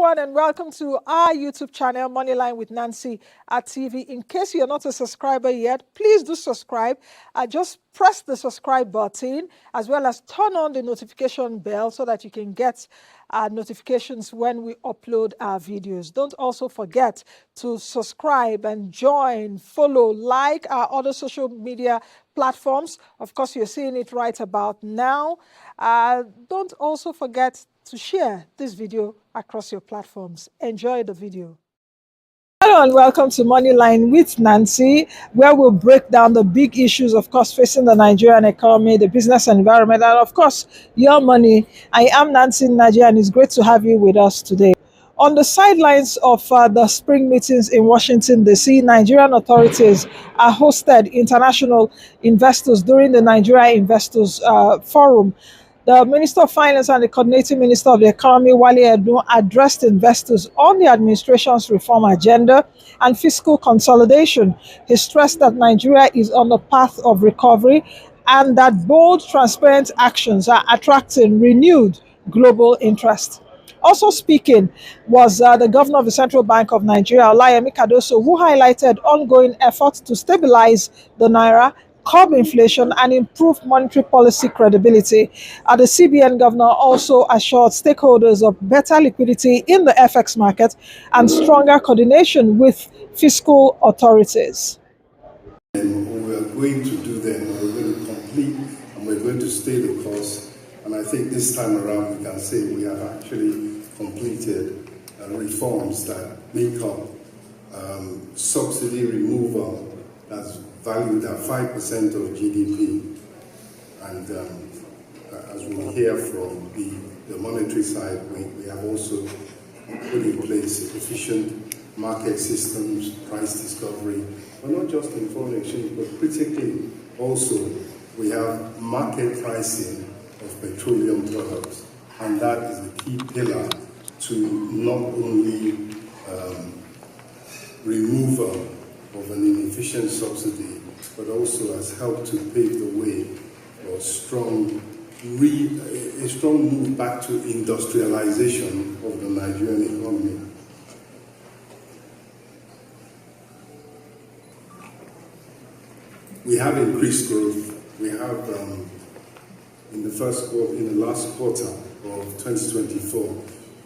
everyone, and welcome to our YouTube channel, Moneyline with Nancy at TV. In case you're not a subscriber yet, please do subscribe. Just press the subscribe button as well as turn on the notification bell so that you can get notifications when we upload our videos. Don't also forget to subscribe and join, follow, like our other social media platforms. Of course, you're seeing it right about now. Don't also forget to share this video across your platforms. Enjoy the video. Hello and welcome to Moneyline with Nancy, where we'll break down the big issues, of course, facing the Nigerian economy, the business environment, and of course, your money. I am Nancy Naji, and it's great to have you with us today. On the sidelines of the spring meetings in Washington, D.C., Nigerian authorities hosted international investors during the Nigeria Investors Forum. The Minister of Finance and the Coordinating Minister of the Economy, Wale Edun, addressed investors on the administration's reform agenda and fiscal consolidation. He stressed that Nigeria is on the path of recovery and that bold, transparent actions are attracting renewed global interest. Also speaking was the Governor of the Central Bank of Nigeria, Olayemi Cardoso, who highlighted ongoing efforts to stabilize the Naira, curb inflation, and improve monetary policy credibility. The CBN governor also assured stakeholders of better liquidity in the FX market and stronger coordination with fiscal authorities. And we are going to do them, we're going to complete, and we're going to stay the course. And I think this time around we can say we have actually completed reforms that make up subsidy removal that's valued at 5% of GDP. And as we hear from the monetary side, we have also put in place efficient market systems, price discovery, but not just in foreign exchange, but critically also we have market pricing of petroleum products. And that is a key pillar to not only removal of an inefficient subsidy, but also has helped to pave the way for a strong move back to industrialization of the Nigerian economy. We have increased growth. We have in the last quarter of 2024,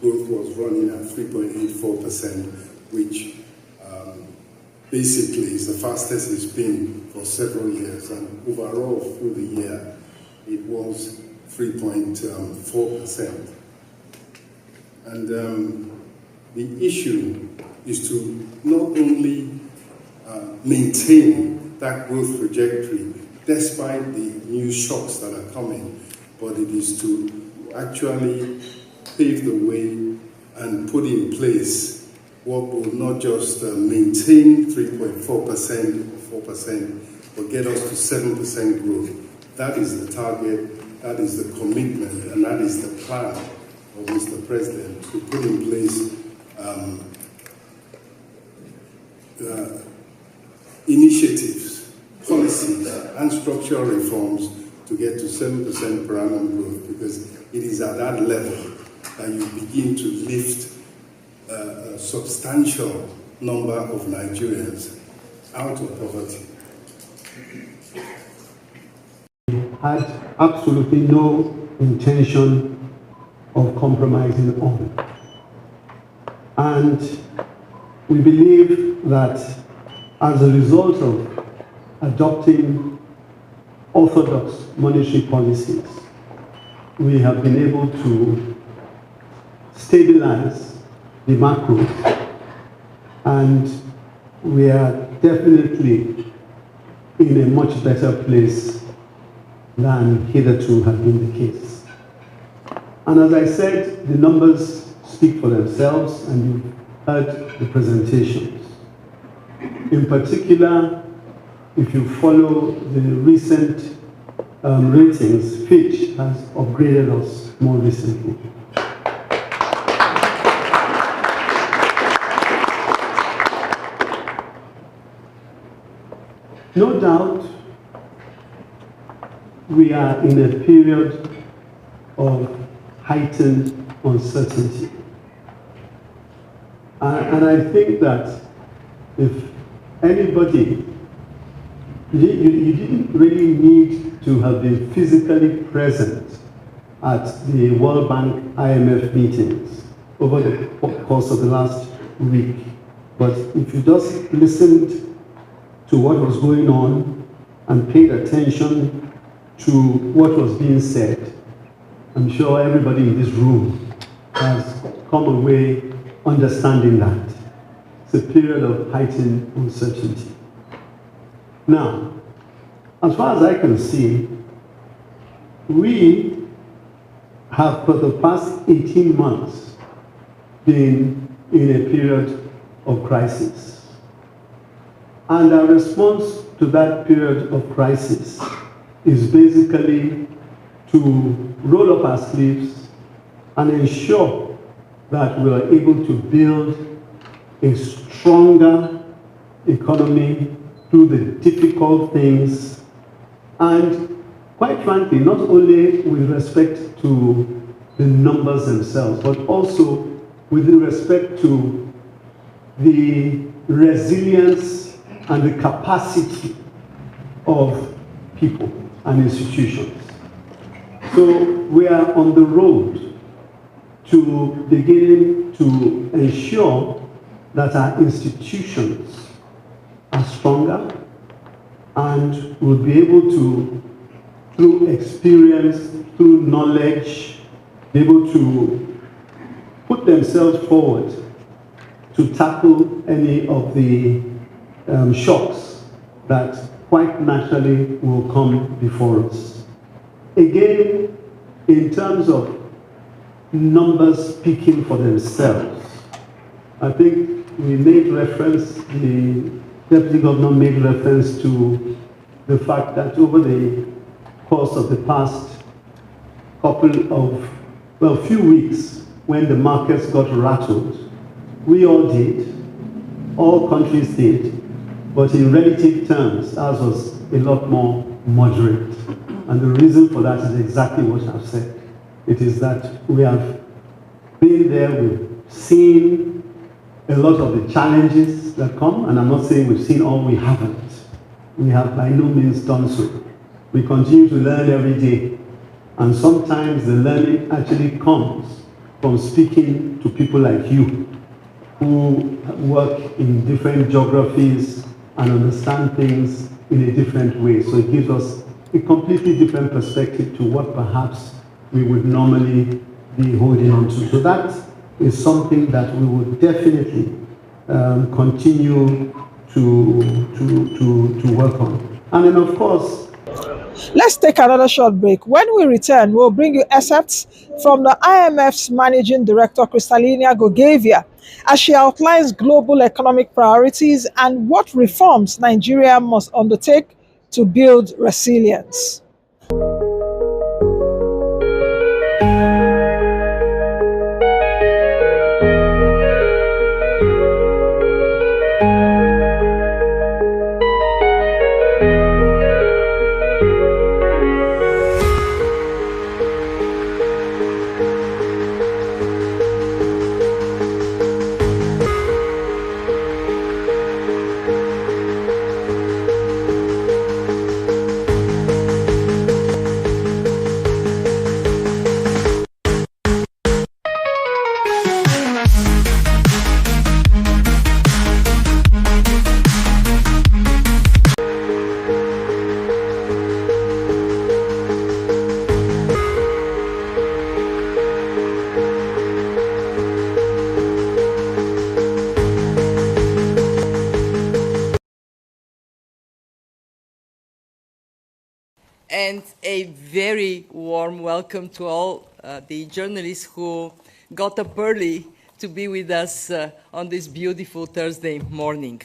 growth was running at 3.84%, which basically is the fastest it's been for several years, and overall through the year it was 3.4%. And the issue is to not only maintain that growth trajectory despite the new shocks that are coming, but it is to actually pave the way and put in place what will not just maintain 3.4% or 4%, but get us to 7% growth. That is the target, that is the commitment, and that is the plan of Mr. President to put in place initiatives, policies, and structural reforms to get to 7% per annum growth, because it is at that level that you begin to lift a substantial number of Nigerians out of poverty. Had absolutely no intention of compromising on. And we believe that as a result of adopting orthodox monetary policies, we have been able to stabilize the macros, and we are definitely in a much better place than hitherto has been the case. And as I said, the numbers speak for themselves, and you've heard the presentations. In particular, if you follow the recent ratings, Fitch has upgraded us more recently. No doubt, we are in a period of heightened uncertainty. And I think that if anybody, you didn't really need to have been physically present at the World Bank IMF meetings over the course of the last week. But if you just listened to what was going on and paid attention to what was being said, I'm sure everybody in this room has come away understanding that. It's a period of heightened uncertainty. Now, as far as I can see, we have for the past 18 months been in a period of crisis. And our response to that period of crisis is basically to roll up our sleeves and ensure that we are able to build a stronger economy through the difficult things, and quite frankly, not only with respect to the numbers themselves, but also with respect to the resilience and the capacity of people and institutions. So we are on the road to beginning to ensure that our institutions are stronger and will be able to, through experience, through knowledge, be able to put themselves forward to tackle any of the shocks that quite naturally will come before us. Again, in terms of numbers speaking for themselves, I think we made reference, the Deputy Governor made reference to the fact that over the course of the past few weeks, when the markets got rattled, we all did, all countries did, but in relative terms, ours was a lot more moderate. And the reason for that is exactly what I've said. It is that we have been there, we've seen a lot of the challenges that come, and I'm not saying we've seen all, we haven't. We have by no means done so. We continue to learn every day, and sometimes the learning actually comes from speaking to people like you, who work in different geographies and understand things in a different way. So it gives us a completely different perspective to what perhaps we would normally be holding on to. So that is something that we would definitely continue to work on. And then, of course, Let's take another short break. When we return, we'll bring you excerpts from the IMF's Managing Director, Kristalina Georgieva, as she outlines global economic priorities and what reforms Nigeria must undertake to build resilience. And a very warm welcome to all the journalists who got up early to be with us on this beautiful Thursday morning.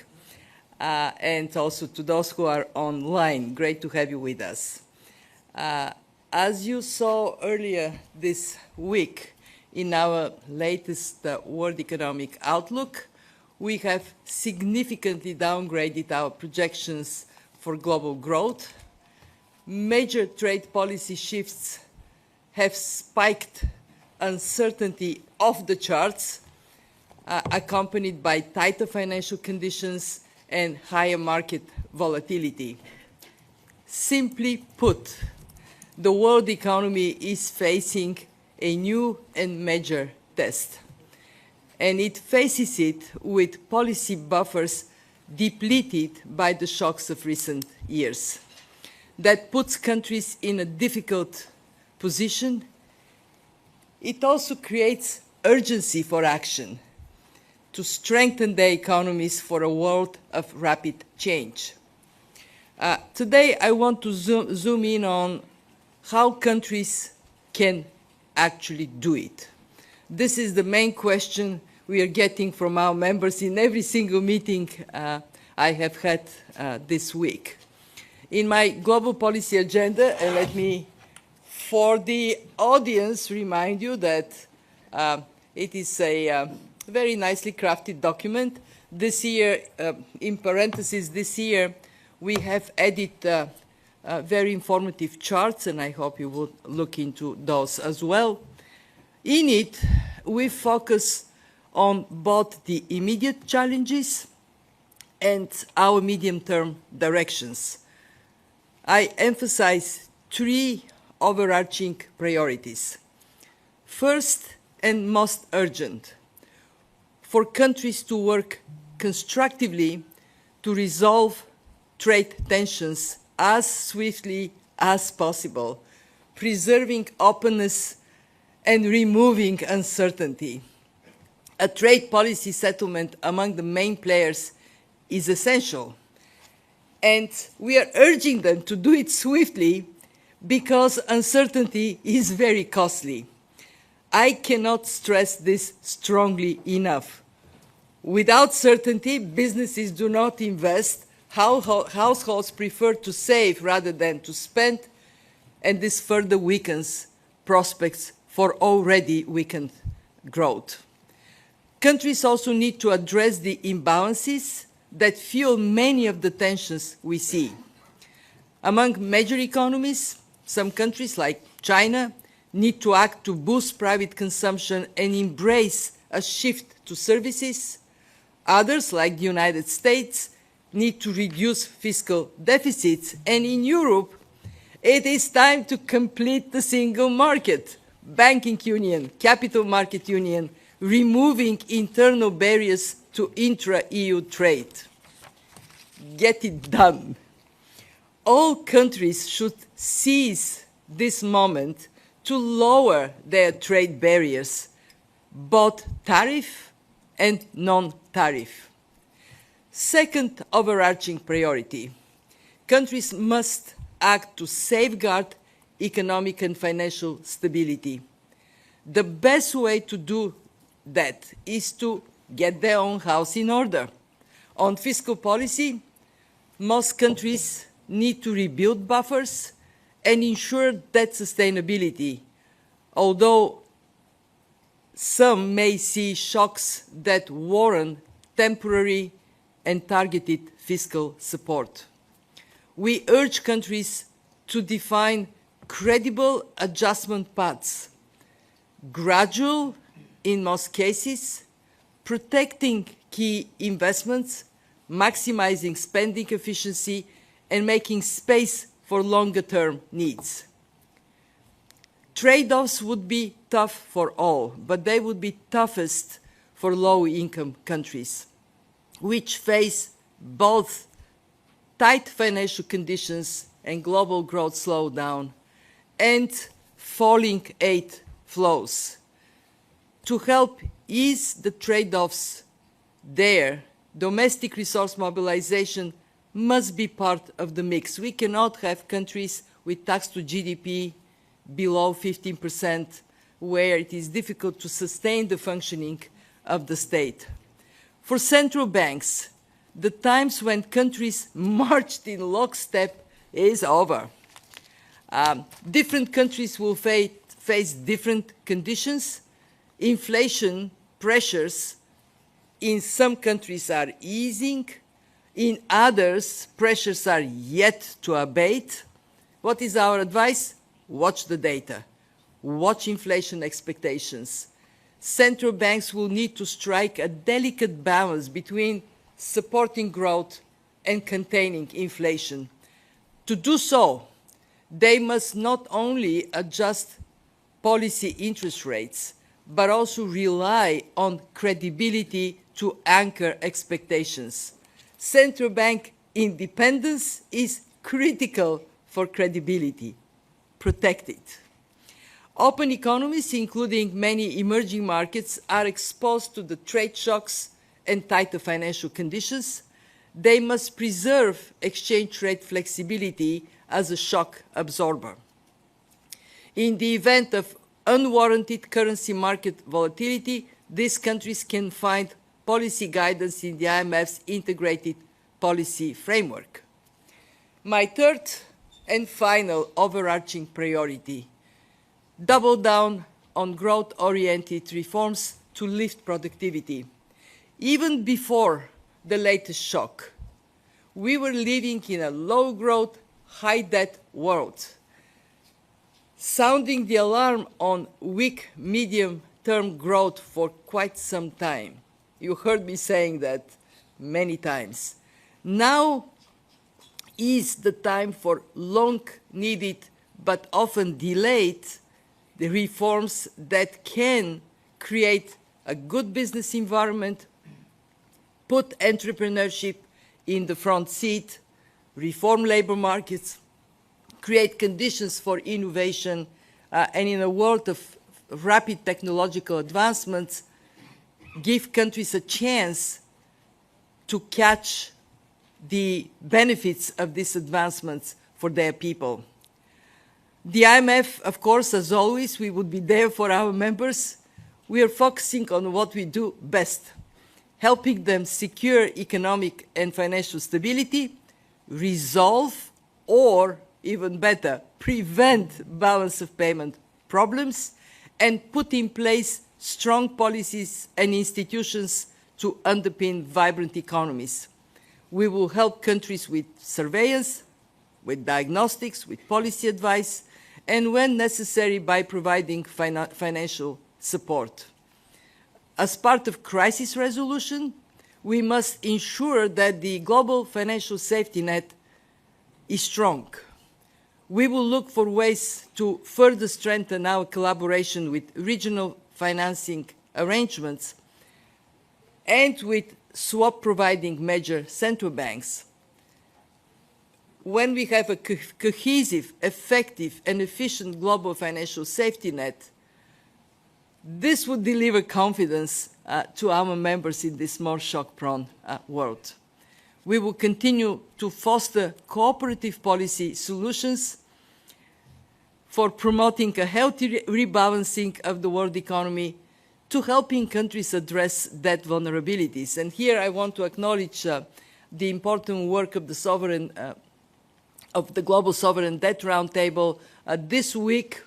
And also to those who are online, great to have you with us. As you saw earlier this week in our latest World Economic Outlook, we have significantly downgraded our projections for global growth. Major trade policy shifts have spiked uncertainty off the charts, accompanied by tighter financial conditions and higher market volatility. Simply put, the world economy is facing a new and major test, and it faces it with policy buffers depleted by the shocks of recent years. That puts countries in a difficult position. It also creates urgency for action to strengthen their economies for a world of rapid change. Today, I want to zoom in on how countries can actually do it. This is the main question we are getting from our members in every single meeting I have had this week. In my global policy agenda, and let me, for the audience, remind you that it is a very nicely crafted document. This year, in parentheses, this year, we have added very informative charts, and I hope you will look into those as well. In it, we focus on both the immediate challenges and our medium-term directions. I emphasize three overarching priorities. First and most urgent, for countries to work constructively to resolve trade tensions as swiftly as possible, preserving openness and removing uncertainty. A trade policy settlement among the main players is essential, and we are urging them to do it swiftly because uncertainty is very costly. I cannot stress this strongly enough. Without certainty, businesses do not invest, households prefer to save rather than to spend, and this further weakens prospects for already weakened growth. Countries also need to address the imbalances that fuel many of the tensions we see. Among major economies, some countries like China need to act to boost private consumption and embrace a shift to services. Others, like the United States, need to reduce fiscal deficits. And in Europe, it is time to complete the single market, banking union, capital market union, removing internal barriers to intra-EU trade. Get it done. All countries should seize this moment to lower their trade barriers, both tariff and non-tariff. Second overarching priority, countries must act to safeguard economic and financial stability. The best way to do that is to get their own house in order. On fiscal policy, most countries need to rebuild buffers and ensure debt sustainability, although some may see shocks that warrant temporary and targeted fiscal support. We urge countries to define credible adjustment paths, gradual in most cases, protecting key investments, maximizing spending efficiency, and making space for longer-term needs. Trade-offs would be tough for all, but they would be toughest for low-income countries, which face both tight financial conditions and global growth slowdown, and falling aid flows. To help ease the trade-offs there, domestic resource mobilization must be part of the mix. We cannot have countries with tax to GDP below 15%, where it is difficult to sustain the functioning of the state. For central banks, the times when countries marched in lockstep is over. Different countries will face different conditions. Inflation pressures in some countries are easing. In others, pressures are yet to abate. What is our advice? Watch the data. Watch inflation expectations. central banks will need to strike a delicate balance between supporting growth and containing inflation. To do so, they must not only adjust policy interest rates, but also rely on credibility to anchor expectations. Central bank independence is critical for credibility. Protect it. Open economies, including many emerging markets, are exposed to the trade shocks and tighter financial conditions. They must preserve exchange rate flexibility as a shock absorber. In the event of unwarranted currency market volatility, these countries can find policy guidance in the IMF's integrated policy framework. My third and final overarching priority: double down on growth-oriented reforms to lift productivity. Even before the latest shock, we were living in a low-growth, high-debt world. Sounding the alarm on weak medium-term growth for quite some time. You heard me saying that many times. Now is the time for long-needed but often delayed the reforms that can create a good business environment, put entrepreneurship in the front seat, reform labor markets, create conditions for innovation, and in a world of rapid technological advancements, give countries a chance to catch the benefits of these advancements for their people. The IMF, of course, as always, we would be there for our members. We are focusing on what we do best, helping them secure economic and financial stability, resolve, or even better, prevent balance of payment problems, and put in place strong policies and institutions to underpin vibrant economies. We will help countries with surveillance, with diagnostics, with policy advice, and when necessary by providing financial support. As part of crisis resolution, we must ensure that the global financial safety net is strong. We will look for ways to further strengthen our collaboration with regional financing arrangements and with swap-providing major central banks. When we have a cohesive, effective, and efficient global financial safety net, this would deliver confidence to our members in this more shock-prone world. We will continue to foster cooperative policy solutions for promoting a healthy rebalancing of the world economy, to helping countries address debt vulnerabilities. And here I want to acknowledge the important work of the Global Sovereign Debt Roundtable. This week,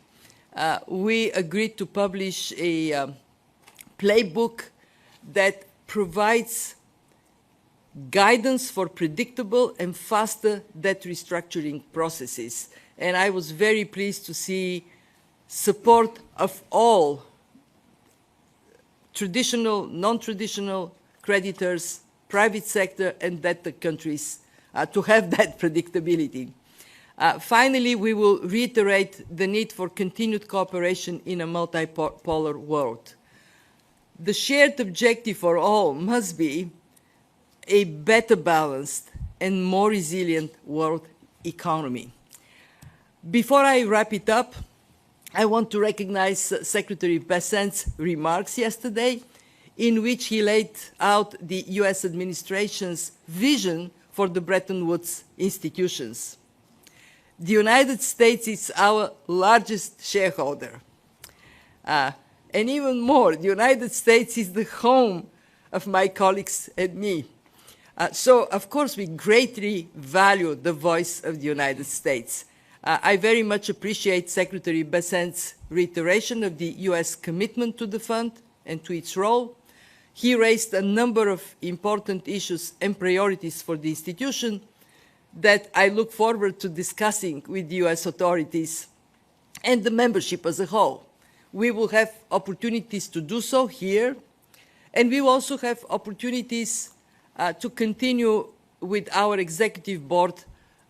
we agreed to publish a playbook that provides guidance for predictable and faster debt restructuring processes. And I was very pleased to see support of all traditional, non-traditional creditors, private sector, and debtor countries to have that predictability. Finally, we will reiterate the need for continued cooperation in a multipolar world. The shared objective for all must be a better balanced and more resilient world economy. Before I wrap it up, I want to recognize Secretary Besant's remarks yesterday, in which he laid out the US administration's vision for the Bretton Woods institutions. The United States is our largest shareholder. And even more, the United States is the home of my colleagues and me. So, of course, we greatly value the voice of the United States. I very much appreciate Secretary Besant's reiteration of the US commitment to the fund and to its role. He raised a number of important issues and priorities for the institution that I look forward to discussing with the US authorities and the membership as a whole. We will have opportunities to do so here, and we will also have opportunities to continue with our executive board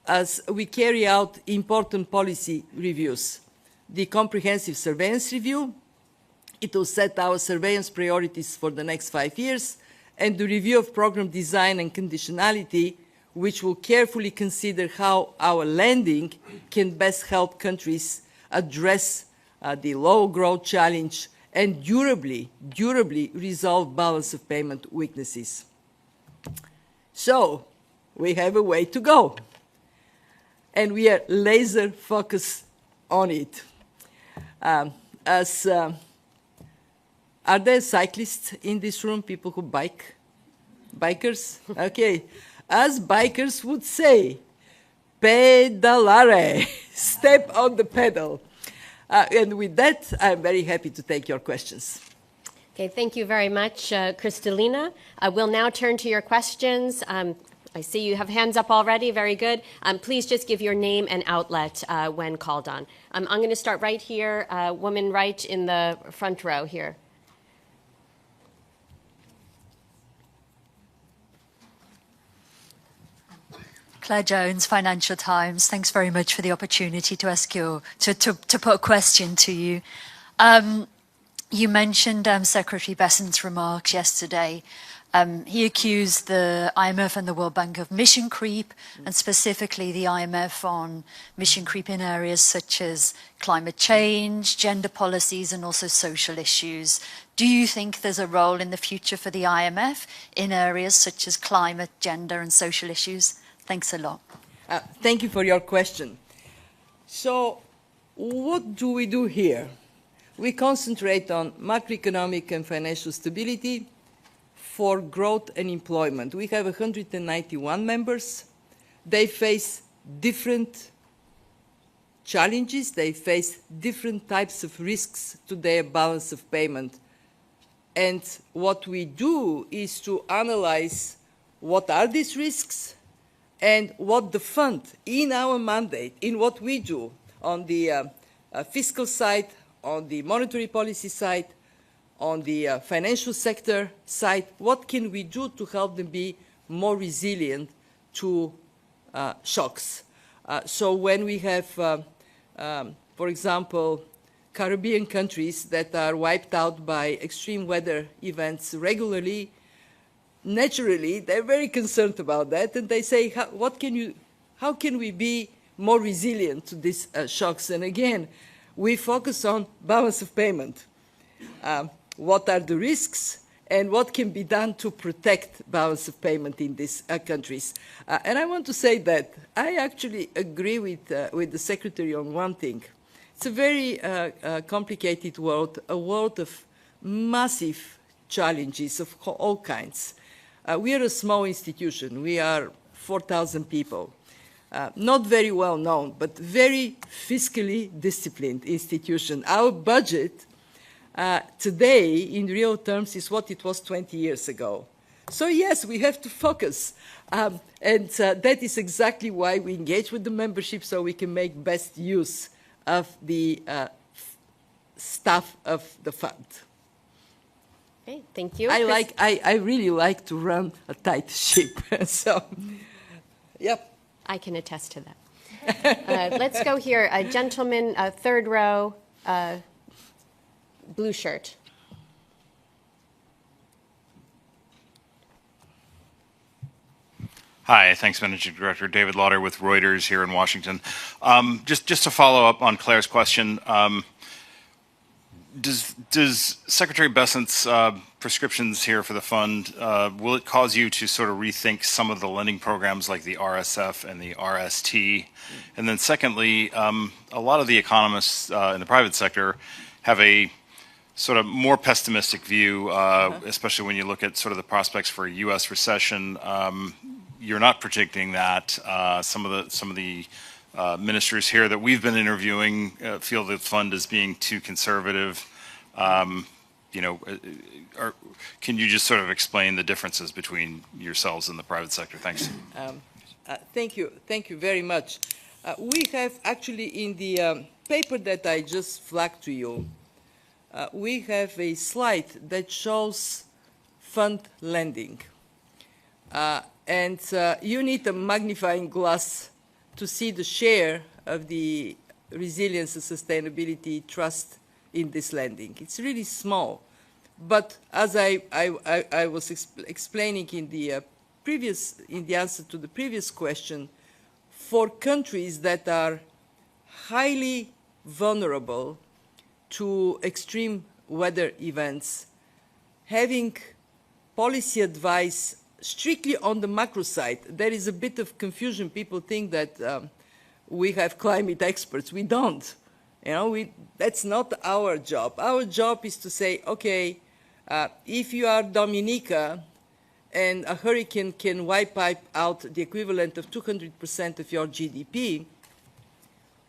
as we carry out important policy reviews. The comprehensive surveillance review, it will set our surveillance priorities for the next 5 years, and the review of program design and conditionality, which will carefully consider how our lending can best help countries address the low growth challenge and durably resolve balance of payment weaknesses. So, we have a way to go, and we are laser focused on it. Are there cyclists in this room, people who bike? Bikers? Okay. As bikers would say, pedalare, step on the pedal. And with that, I'm very happy to take your questions. Okay, thank you very much, Kristalina. We'll now turn to your questions. I see you have hands up already. Very good. Please just give your name and outlet when called on. I'm going to start right here, woman right in the front row here. Claire Jones, Financial Times. Thanks very much for the opportunity to ask you, to put a question to you. You mentioned Secretary Bessent's remarks yesterday. He accused the IMF and the World Bank of mission creep, and specifically the IMF on mission creep in areas such as climate change, gender policies, and also social issues. Do you think there's a role in the future for the IMF in areas such as climate, gender, and social issues? Thanks a lot. Thank you for your question. So, what do we do here? We concentrate on macroeconomic and financial stability for growth and employment. We have 191 members. They face different challenges. They face different types of risks to their balance of payment. And what we do is to analyze what are these risks and what the fund, in our mandate, in what we do on the fiscal side, on the monetary policy side, on the financial sector side, what can we do to help them be more resilient to shocks? So when we have, for example, Caribbean countries that are wiped out by extreme weather events regularly, naturally, they're very concerned about that, and they say, how can we be more resilient to these shocks? And again, we focus on balance of payment. What are the risks, and what can be done to protect balance of payment in these countries? And I want to say that I actually agree with the Secretary on one thing. It's a very complicated world, a world of massive challenges of all kinds. We are a small institution. We are 4,000 people. Not very well known, but very fiscally disciplined institution. Our budget today, in real terms, is what it was 20 years ago. So yes, we have to focus. And that is exactly why we engage with the membership, so we can make best use of the staff of the fund. Okay, thank you. I really like to run a tight ship. So, yep. I can attest to that. Let's go here. A gentleman, third row, blue shirt. Hi, thanks, Managing Director. David Lauder with Reuters here in Washington. Just to follow up on Claire's question, does Secretary Bessent's prescriptions here for the fund, will it cause you to sort of rethink some of the lending programs like the RSF and the RST? And then secondly, a lot of the economists in the private sector have a sort of more pessimistic view, especially when you look at sort of the prospects for a U.S. recession. You're not predicting that. Some of the ministers here that we've been interviewing feel the fund is being too conservative. Can you just sort of explain the differences between yourselves and the private sector? Thanks. Thank you very much. We have actually in the paper that I just flagged to you, we have a slide that shows fund lending. And you need a magnifying glass to see the share of the resilience and sustainability trust in this lending. It's really small. But as I was explaining in the answer to the previous question, for countries that are highly vulnerable to extreme weather events, having policy advice strictly on the macro side, there is a bit of confusion. People think that we have climate experts. We don't. You know, that's not our job. Our job is to say, okay, if you are Dominica and a hurricane can wipe out the equivalent of 200% of your GDP,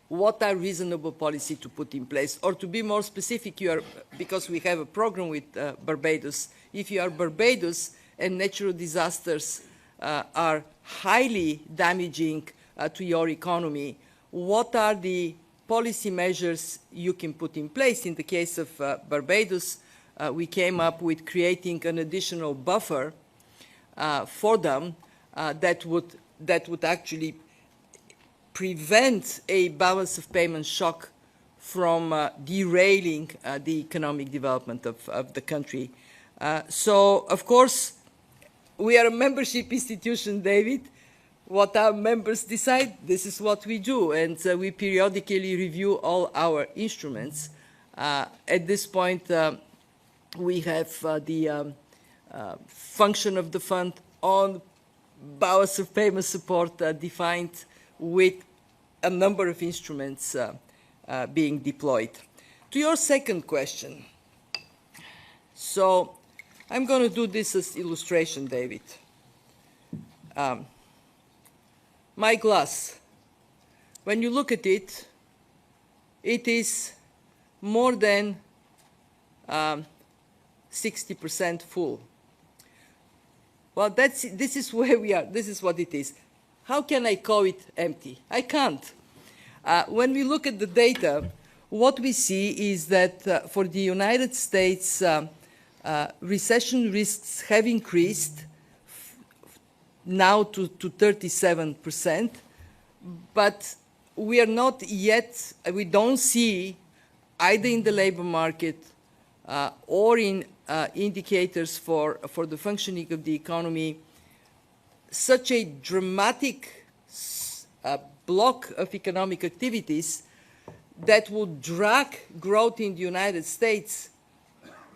what are reasonable policy to put in place? Or to be more specific, because we have a program with Barbados, if you are Barbados and natural disasters are highly damaging to your economy, what are the policy measures you can put in place? In the case of Barbados, we came up with creating an additional buffer for them that would actually prevent a balance of payment shock from derailing the economic development of the country. So, of course, we are a membership institution, David. What our members decide, this is what we do, and we periodically review all our instruments. At this point, we have the function of the fund on balance of payment support defined with a number of instruments being deployed. To your second question, so I'm going to do this as illustration, David. My glass, when you look at it, it is more than 60% full. Well, this is where we are. This is what it is. How can I call it empty? I can't. When we look at the data, what we see is that for the United States, recession risks have increased now to 37%, but we are not yet, we don't see either in the labor market or in indicators for the functioning of the economy such a dramatic block of economic activities that will drag growth in the United States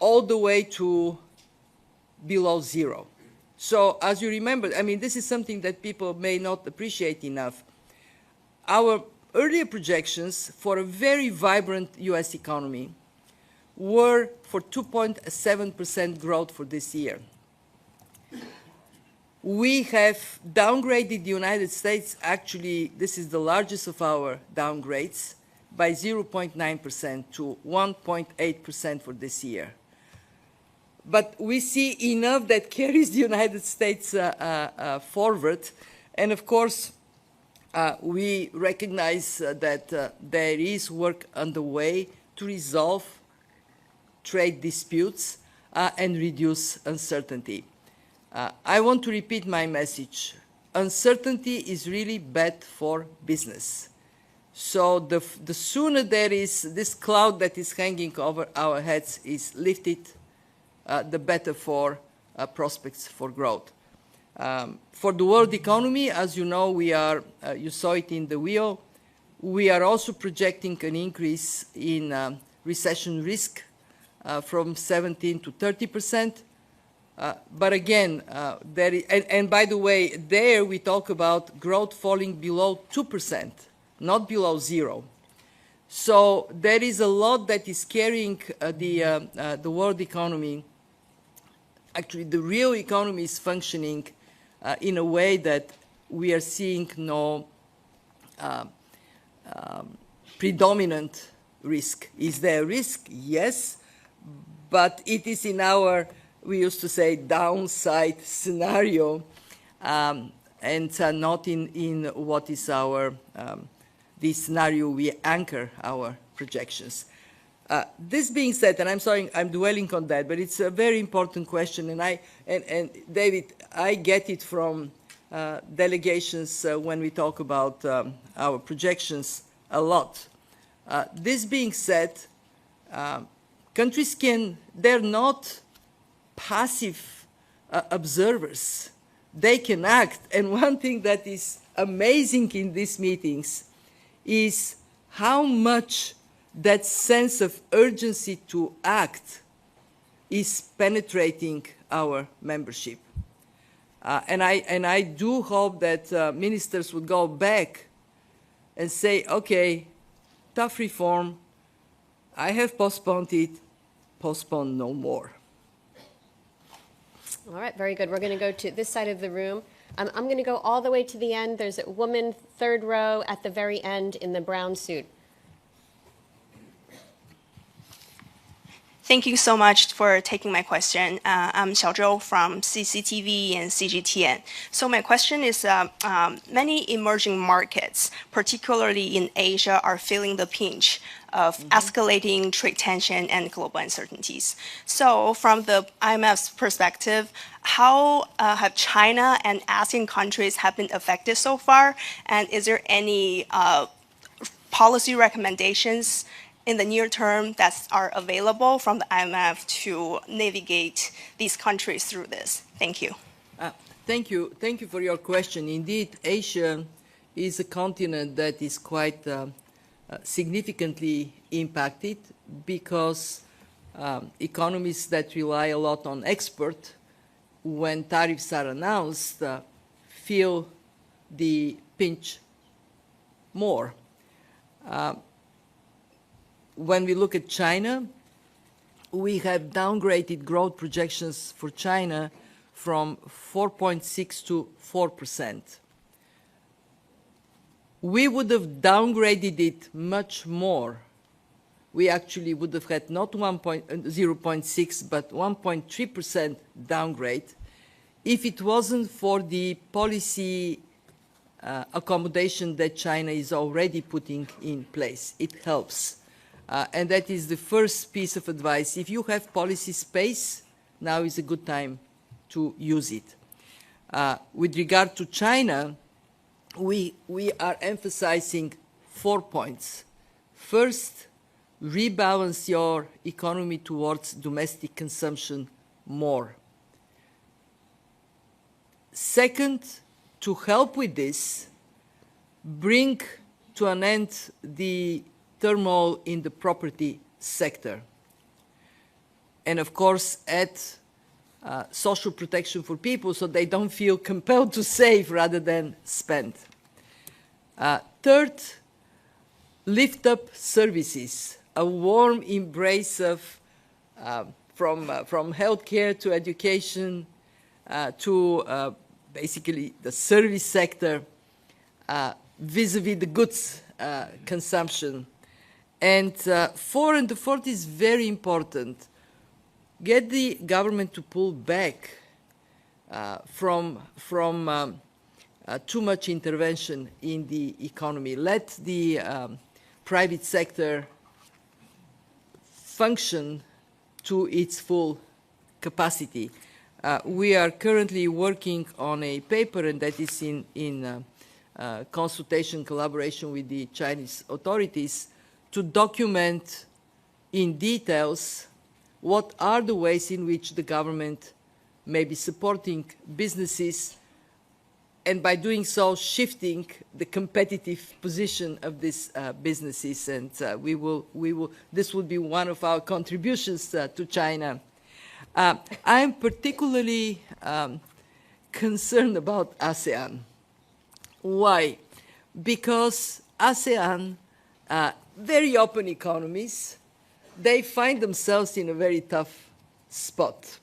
all the way to below zero. So as you remember, I mean, this is something that people may not appreciate enough. Our earlier projections for a very vibrant US economy were for 2.7% growth for this year. We have downgraded the United States, actually, this is the largest of our downgrades, by 0.9% to 1.8% for this year. But we see enough that carries the United States forward. And of course, we recognize that there is work underway to resolve trade disputes and reduce uncertainty. I want to repeat my message. Uncertainty is really bad for business. So the sooner there is this cloud that is hanging over our heads is lifted, the better for prospects for growth. For the world economy, as you know, we are, you saw it in the wheel, we are also projecting an increase in recession risk from 17 to 30%. But again, there is, and by the way, there we talk about growth falling below 2%, not below zero. So there is a lot that is carrying the world economy. Actually, the real economy is functioning in a way that we are seeing no predominant risk. Is there risk? Yes, but it is in our, we used to say, downside scenario, and not in what is our, the scenario we anchor our projections. This being said, and I'm sorry I'm dwelling on that, but it's a very important question, and David, I get it from delegations when we talk about our projections a lot. This being said, countries they're not passive observers. They can act, and one thing that is amazing in these meetings is how much that sense of urgency to act is penetrating our membership. And I do hope that ministers would go back and say, okay, tough reform, I have postponed it, postpone no more. All right, very good. We're going to go to this side of the room. I'm going to go all the way to the end. There's a woman, third row at the very end in the brown suit. Thank you so much for taking my question. I'm Xiaozhou from CCTV and CGTN. So my question is, many emerging markets, particularly in Asia, are feeling the pinch of escalating trade tension and global uncertainties. So from the IMF's perspective, how have China and ASEAN countries have been affected so far? And is there any policy recommendations in the near term that are available from the IMF to navigate these countries through this? Thank you. Thank you for your question. Indeed, Asia is a continent that is quite significantly impacted because economies that rely a lot on export, when tariffs are announced, feel the pinch more. When we look at China, we have downgraded growth projections for China from 4.6 to 4%. We would have downgraded it much more. We actually would have had not 0.6 but 1.3% downgrade if it wasn't for the policy accommodation that China is already putting in place. It helps. And that is the first piece of advice. If you have policy space, now is a good time to use it. With regard to China, we are emphasizing 4 points. First, rebalance your economy towards domestic consumption more. Second, to help with this, bring to an end the turmoil in the property sector. And of course, add social protection for people so they don't feel compelled to save rather than spend. Third, lift up services, a warm embrace of from healthcare to education to basically the service sector vis-a-vis the goods consumption. And the fourth is very important. Get the government to pull back from too much intervention in the economy. Let the private sector function to its full capacity. We are currently working on a paper, and that is in consultation, collaboration with the Chinese authorities, to document in details what are the ways in which the government may be supporting businesses, and by doing so, shifting the competitive position of these businesses. And this will be one of our contributions to China. I'm particularly concerned about ASEAN. Why? Because ASEAN, very open economies, they find themselves in a very tough spot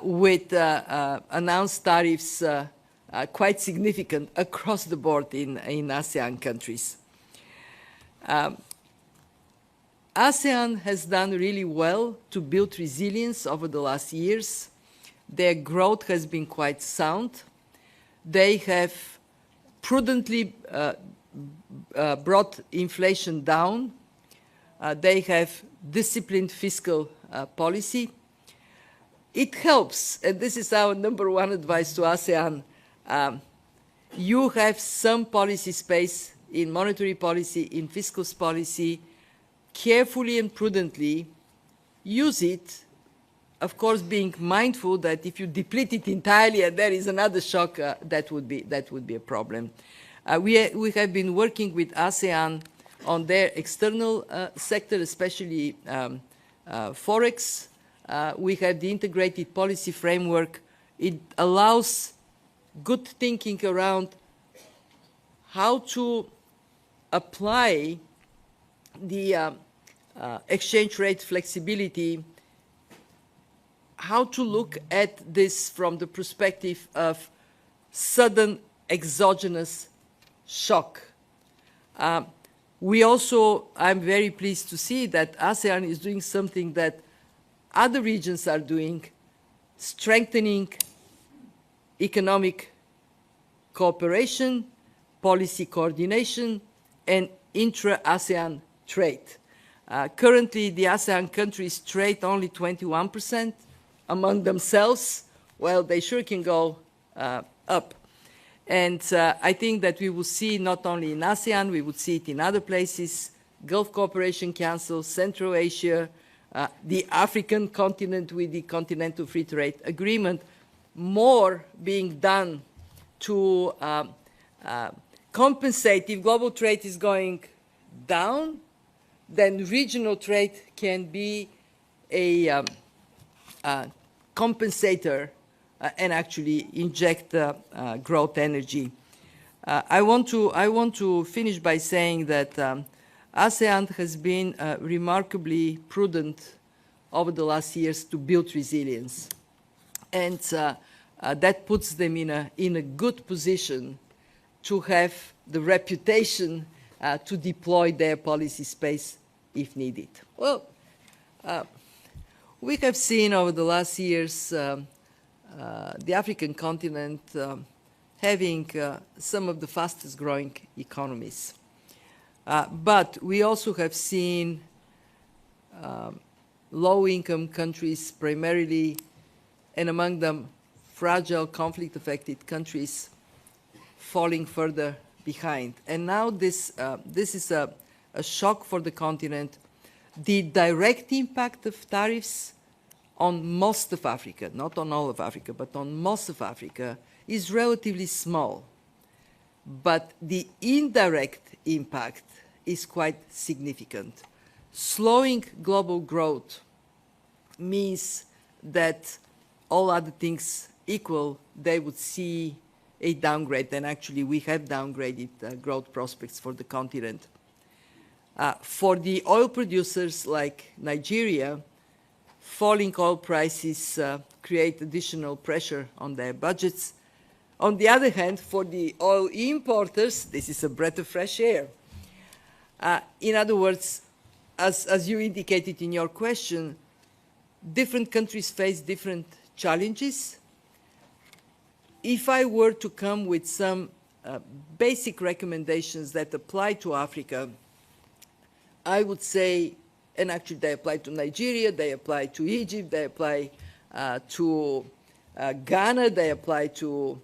with announced tariffs quite significant across the board in ASEAN countries. ASEAN has done really well to build resilience over the last years. Their growth has been quite sound. They have prudently brought inflation down. They have disciplined fiscal policy. It helps, and this is our number one advice to ASEAN. You have some policy space in monetary policy, in fiscal policy. Carefully and prudently use it, of course being mindful that if you deplete it entirely and there is another shock, that would be a problem. We have been working with ASEAN on their external sector, especially Forex. We have the integrated policy framework. It allows good thinking around how to apply the exchange rate flexibility, how to look at this from the perspective of sudden exogenous shock. I'm very pleased to see that ASEAN is doing something that other regions are doing, strengthening economic cooperation, policy coordination, and intra-ASEAN trade. Currently, the ASEAN countries trade only 21% among themselves. Well, they sure can go up. And I think that we will see not only in ASEAN, we would see it in other places, Gulf Cooperation Council, Central Asia, the African continent with the Continental Free Trade Agreement, more being done to compensate. If global trade is going down, then regional trade can be a compensator and actually inject growth energy. I want to finish by saying that ASEAN has been remarkably prudent over the last years to build resilience. And that puts them in a good position to have the reputation to deploy their policy space if needed. Well, we have seen over the last years the African continent having some of the fastest growing economies. But we also have seen low-income countries primarily, and among them fragile, conflict-affected countries, falling further behind. And now this is a shock for the continent. The direct impact of tariffs on most of Africa, not on all of Africa, but on most of Africa, is relatively small. But the indirect impact is quite significant. Slowing global growth means that all other things equal, they would see a downgrade, and actually we have downgraded growth prospects for the continent. For the oil producers like Nigeria, falling oil prices create additional pressure on their budgets. On the other hand, for the oil importers, this is a breath of fresh air. In other words, as you indicated in your question, different countries face different challenges. If I were to come with some basic recommendations that apply to Africa, I would say, and actually they apply to Nigeria, they apply to Egypt, they apply to Ghana, they apply to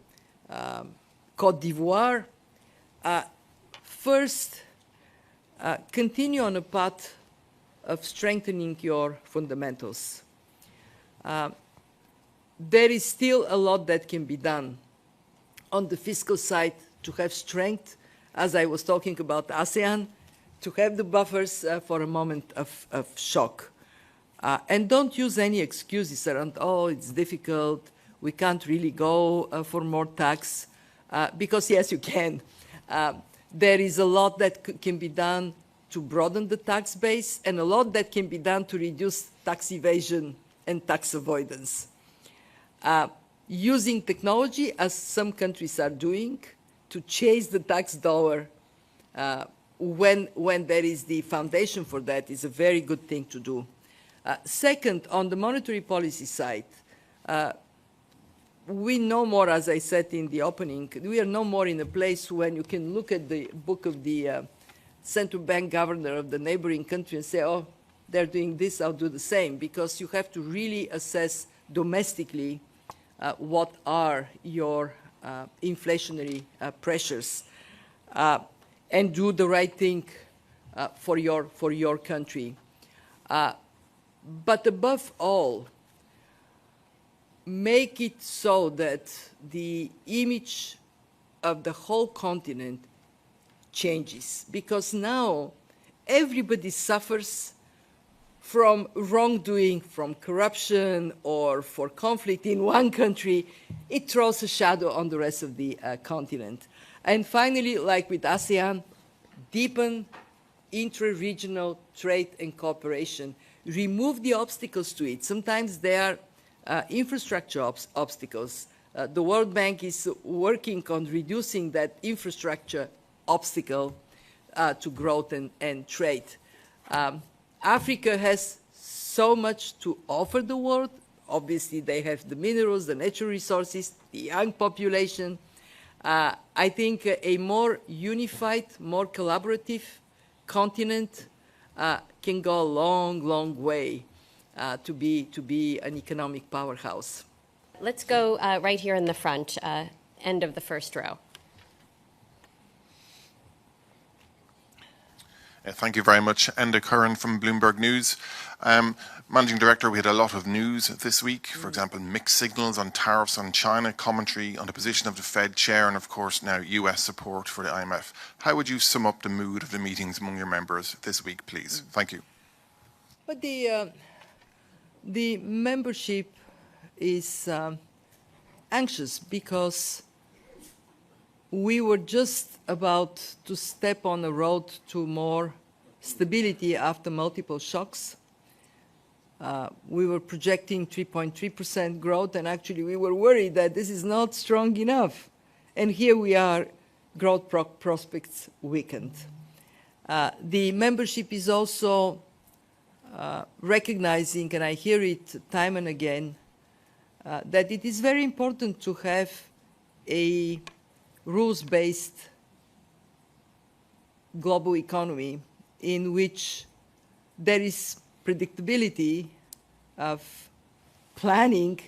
Cote d'Ivoire. First, continue on a path of strengthening your fundamentals. There is still a lot that can be done on the fiscal side to have strength, as I was talking about ASEAN, to have the buffers for a moment of shock. And don't use any excuses around, oh, it's difficult, we can't really go for more tax, because yes, you can. There is a lot that can be done to broaden the tax base, and a lot that can be done to reduce tax evasion and tax avoidance. Using technology, as some countries are doing, to chase the tax dollar when there is the foundation for that is a very good thing to do. Second, on the monetary policy side, we no more, as I said in the opening, we are no more in a place when you can look at the book of the central bank governor of the neighboring country and say, oh, they're doing this, I'll do the same, because you have to really assess domestically what are your inflationary pressures and do the right thing for your country. But above all, make it so that the image of the whole continent changes, because now everybody suffers from wrongdoing, from corruption, or for conflict in one country. It throws a shadow on the rest of the continent. And finally, like with ASEAN, deepen intra-regional trade and cooperation. Remove the obstacles to it. Sometimes they are infrastructure obstacles. The World Bank is working on reducing that infrastructure obstacle to growth and trade. Africa has so much to offer the world. Obviously, they have the minerals, the natural resources, the young population. I think a more unified, more collaborative continent can go a long, long way to be an economic powerhouse. Let's go right here in the front, end of the first row. Thank you very much. Enda Curran from Bloomberg News. Managing Director, we had a lot of news this week. For example, mixed signals on tariffs on China, commentary on the position of the Fed chair, and of course now US support for the IMF. How would you sum up the mood of the meetings among your members this week, please? Thank you. But the membership is anxious because we were just about to step on a road to more stability after multiple shocks. We were projecting 3.3% growth, and actually we were worried that this is not strong enough. And here we are, growth prospects weakened. The membership is also recognizing, and I hear it time and again, that it is very important to have a rules-based global economy in which there is predictability of planning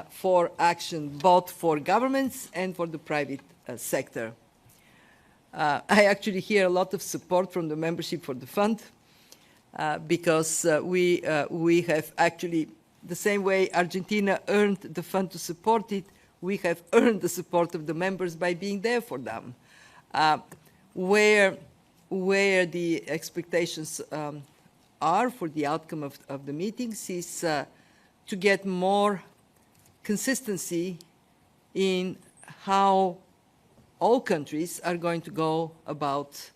for action, both for governments and for the private sector. I actually hear a lot of support from the membership for the fund because we have actually, the same way Argentina earned the fund to support it, we have earned the support of the members by being there for them. Where the expectations are for the outcome of the meetings is to get more consistency in how all countries are going to go about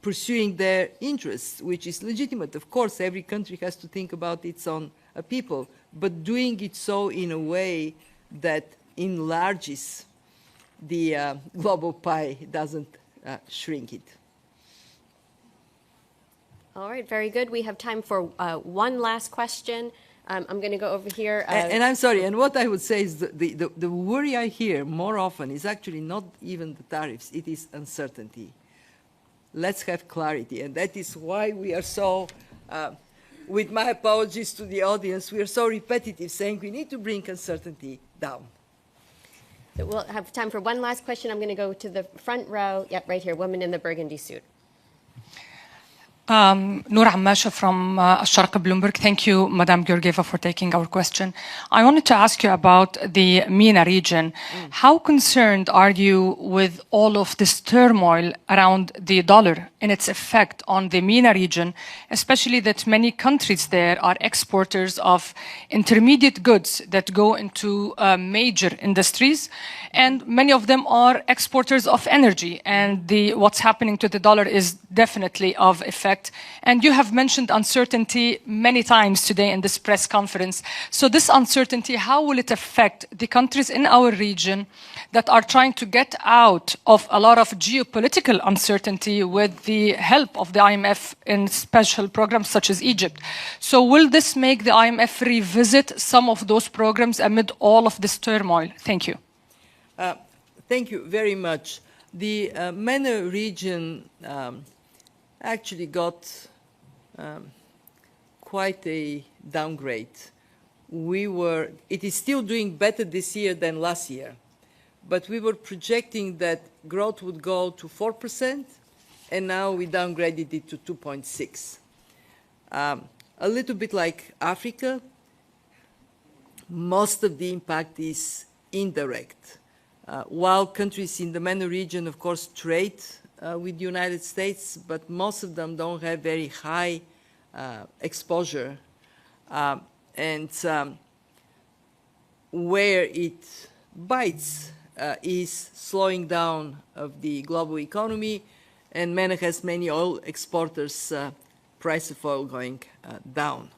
pursuing their interests, which is legitimate. Of course, every country has to think about its own people, but doing it so in a way that enlarges the global pie, doesn't shrink it. All right, very good. We have time for one last question. I'm going to go over here. And I'm sorry, and what I would say is the worry I hear more often is actually not even the tariffs, it is uncertainty. Let's have clarity, and that is why we are so, with my apologies to the audience, we are so repetitive, saying we need to bring uncertainty down. So we'll have time for one last question. I'm going to go to the front row. Yep, right here, woman in the burgundy suit. Noor Ammasha from Al-Sharq Bloomberg. Thank you, Madame Georgieva, for taking our question. I wanted to ask you about the MENA region. How concerned are you with all of this turmoil around the dollar and its effect on the MENA region, especially that many countries there are exporters of intermediate goods that go into major industries, and many of them are exporters of energy, and what's happening to the dollar is definitely of effect. And you have mentioned uncertainty many times today in this press conference. So this uncertainty, how will it affect the countries in our region that are trying to get out of a lot of geopolitical uncertainty with the help of the IMF in special programs such as Egypt? So will this make the IMF revisit some of those programs amid all of this turmoil? Thank you. Thank you very much. The MENA region actually got quite a downgrade. It is still doing better this year than last year, but we were projecting that growth would go to 4%, and now we downgraded it to 2.6. A little bit like Africa, most of the impact is indirect. While countries in the MENA region, of course, trade with the United States, but most of them don't have very high exposure. Where it bites is slowing down of the global economy, and MENA has many oil exporters, price of oil going down.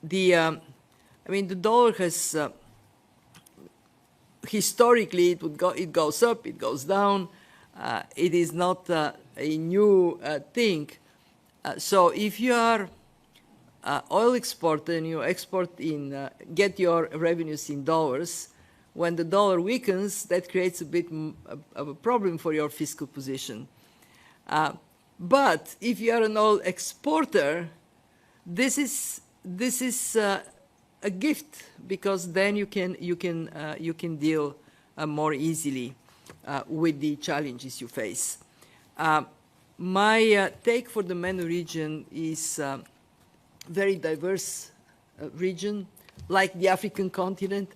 The dollar has historically it goes up, it goes down. It is not a new thing. So if you are oil exporter and you get your revenues in dollars, when the dollar weakens, that creates a bit of a problem for your fiscal position. But if you are an oil exporter, this is a gift, because then you can deal more easily with the challenges you face. My take for the MENA region is very diverse region, like the African continent.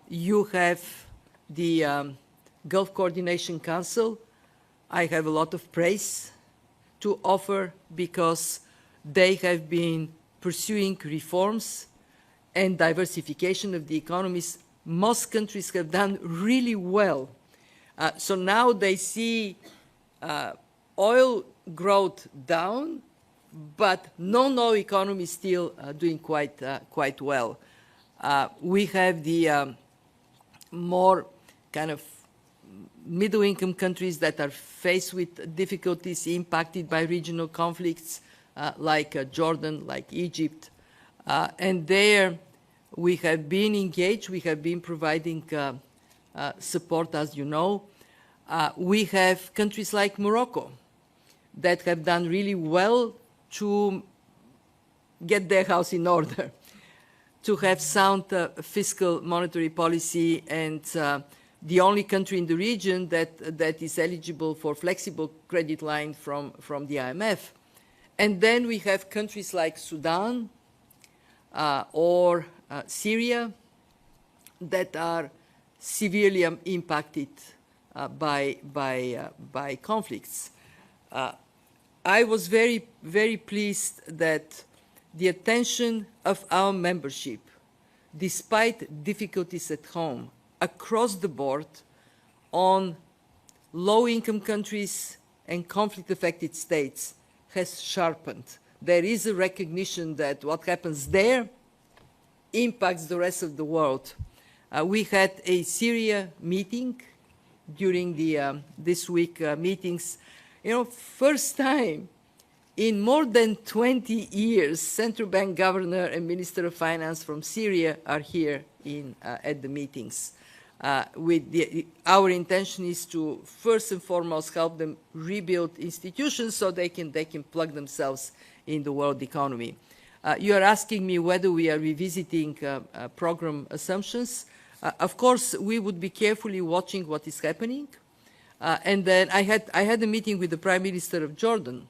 You have the Gulf Coordination Council. I have a lot of praise to offer because they have been pursuing reforms and diversification of the economies. Most countries have done really well. So now they see oil growth down, but non-oil economy is still doing quite well. We have the more kind of middle-income countries that are faced with difficulties impacted by regional conflicts, like Jordan, like Egypt. And there we have been engaged, we have been providing support, as you know. We have countries like Morocco that have done really well to get their house in order, to have sound fiscal monetary policy, and the only country in the region that is eligible for flexible credit line from the IMF. And then we have countries like Sudan or Syria that are severely impacted by conflicts. I was very, very pleased that the attention of our membership, despite difficulties at home, across the board on low-income countries and conflict-affected states has sharpened. There is a recognition that what happens there impacts the rest of the world. We had a Syria meeting during the this week meetings. First time in more than 20 years, central bank governor and minister of finance from Syria are here at the meetings. Our intention is to first and foremost help them rebuild institutions so they can plug themselves in the world economy. You are asking me whether we are revisiting program assumptions. Of course, we would be carefully watching what is happening. And then I had a meeting with the Prime Minister of Jordan,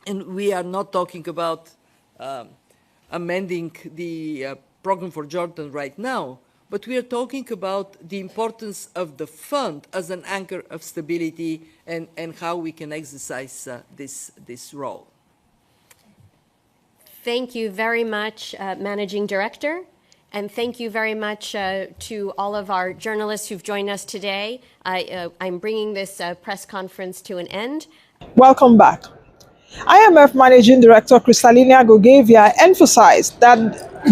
and we are not talking about amending the program for Jordan right now, but we are talking about the importance of the fund as an anchor of stability and how we can exercise this role. Thank you very much, Managing Director. And thank you very much to all of our journalists who've joined us today. I'm bringing this press conference to an end. Welcome back. IMF Managing Director Kristalina Georgieva emphasized that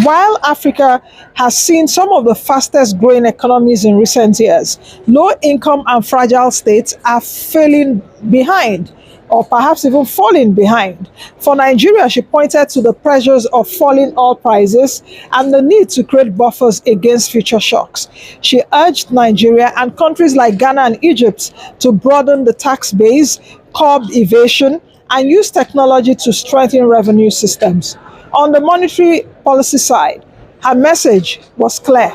while Africa has seen some of the fastest growing economies in recent years, low-income and fragile states are falling behind or perhaps even falling behind. For Nigeria, she pointed to the pressures of falling oil prices and the need to create buffers against future shocks. She urged Nigeria and countries like Ghana and Egypt to broaden the tax base, curb evasion, and use technology to strengthen revenue systems. On the monetary policy side, her message was clear.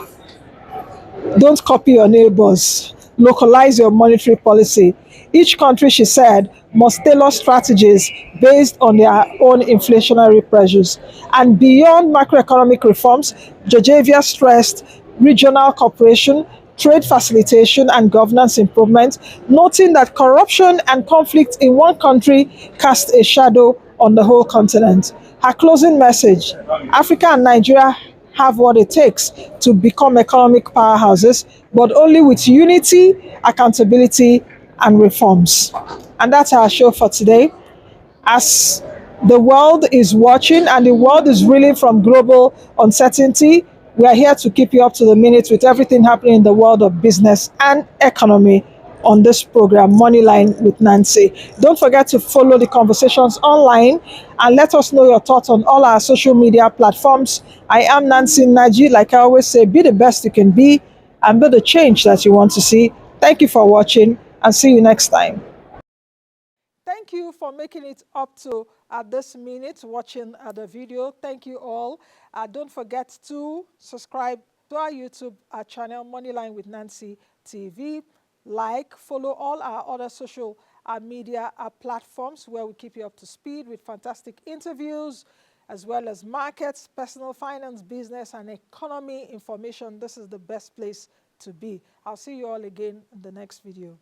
Don't copy your neighbors. Localize your monetary policy. Each country, she said, must tailor strategies based on their own inflationary pressures. And beyond macroeconomic reforms, Georgieva stressed regional cooperation, trade facilitation, and governance improvement, noting that corruption and conflict in one country cast a shadow on the whole continent. Her closing message: Africa and Nigeria have what it takes to become economic powerhouses, but only with unity, accountability, and reforms. And that's our show for today. As the world is watching and the world is reeling from global uncertainty, we are here to keep you up to the minute with everything happening in the world of business and economy on this program, Moneyline with Nancy. Don't forget to follow the conversations online and let us know your thoughts on all our social media platforms. I am Nancy Naji. Like I always say, be the best you can be and be the change that you want to see. Thank you for watching and see you next time. Thank you for making it up to this minute watching the video. Thank you all. Don't forget to subscribe to our YouTube channel, Moneyline with Nancy TV. Like, follow all our other social media platforms where we keep you up to speed with fantastic interviews, as well as markets, personal finance, business, and economy information. This is the best place to be. I'll see you all again in the next video.